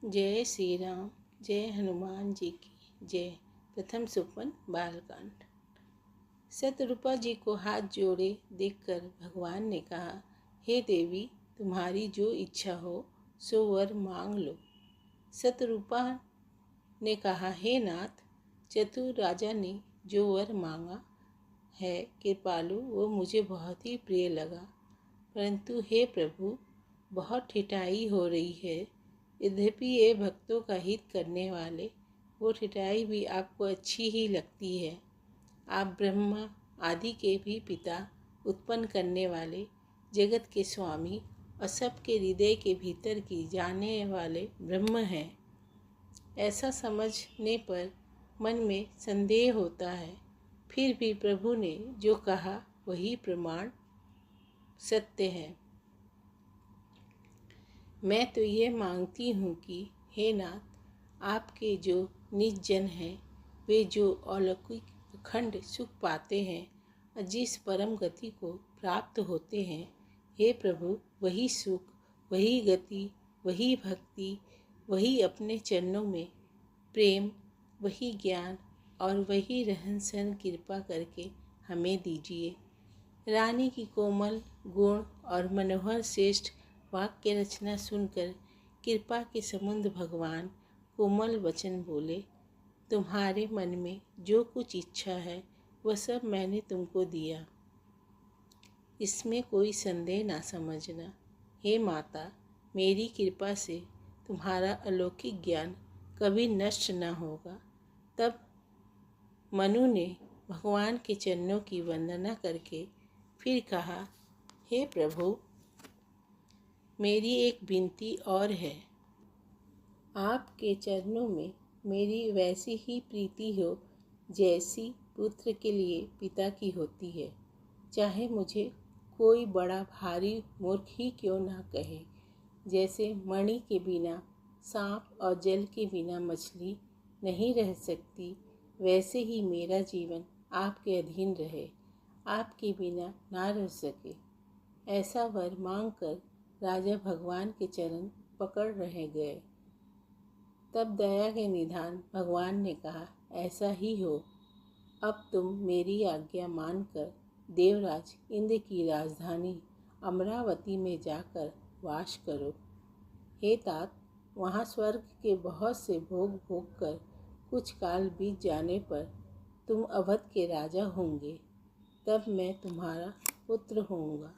जय श्री राम। जय हनुमान जी की जय। प्रथम सोपान बालकांड। शतरूपा जी को हाथ जोड़े देखकर भगवान ने कहा, हे देवी, तुम्हारी जो इच्छा हो सो वर मांग लो। शतरूपा ने कहा, हे नाथ, चतुर राजा ने जो वर मांगा है कृपालु, वो मुझे बहुत ही प्रिय लगा। परंतु हे प्रभु, बहुत ठिठाई हो रही है। यद्यपि ये भक्तों का हित करने वाले, वो ठिठाई भी आपको अच्छी ही लगती है। आप ब्रह्मा आदि के भी पिता, उत्पन्न करने वाले, जगत के स्वामी और सबके हृदय के भीतर की जाने वाले ब्रह्म हैं। ऐसा समझने पर मन में संदेह होता है, फिर भी प्रभु ने जो कहा वही प्रमाण सत्य है। मैं तो ये मांगती हूँ कि हे नाथ, आपके जो निज जन हैं, वे जो अलौकिक अखंड सुख पाते हैं और जिस परम गति को प्राप्त होते हैं, हे प्रभु, वही सुख, वही गति, वही भक्ति, वही अपने चरणों में प्रेम, वही ज्ञान और वही रहन सहन कृपा करके हमें दीजिए। रानी की कोमल गुण और मनोहर श्रेष्ठ वाक्य रचना सुनकर कृपा के समुद्र भगवान कोमल वचन बोले, तुम्हारे मन में जो कुछ इच्छा है वह सब मैंने तुमको दिया, इसमें कोई संदेह ना समझना। हे माता, मेरी कृपा से तुम्हारा अलौकिक ज्ञान कभी नष्ट न होगा। तब मनु ने भगवान के चरणों की वंदना करके फिर कहा, हे प्रभु, मेरी एक विनती और है। आपके चरणों में मेरी वैसी ही प्रीति हो जैसी पुत्र के लिए पिता की होती है। चाहे मुझे कोई बड़ा भारी मूर्ख ही क्यों ना कहे। जैसे मणि के बिना सांप और जल के बिना मछली नहीं रह सकती, वैसे ही मेरा जीवन आपके अधीन रहे, आपके बिना ना रह सके। ऐसा वर मांगकर राजा भगवान के चरण पकड़ रह गए। तब दया के निधान भगवान ने कहा, ऐसा ही हो। अब तुम मेरी आज्ञा मानकर देवराज इंद्र की राजधानी अमरावती में जाकर वास करो। हे तात, वहाँ स्वर्ग के बहुत से भोग भोग कर कुछ काल बीत जाने पर तुम अवध के राजा होंगे। तब मैं तुम्हारा पुत्र होऊंगा।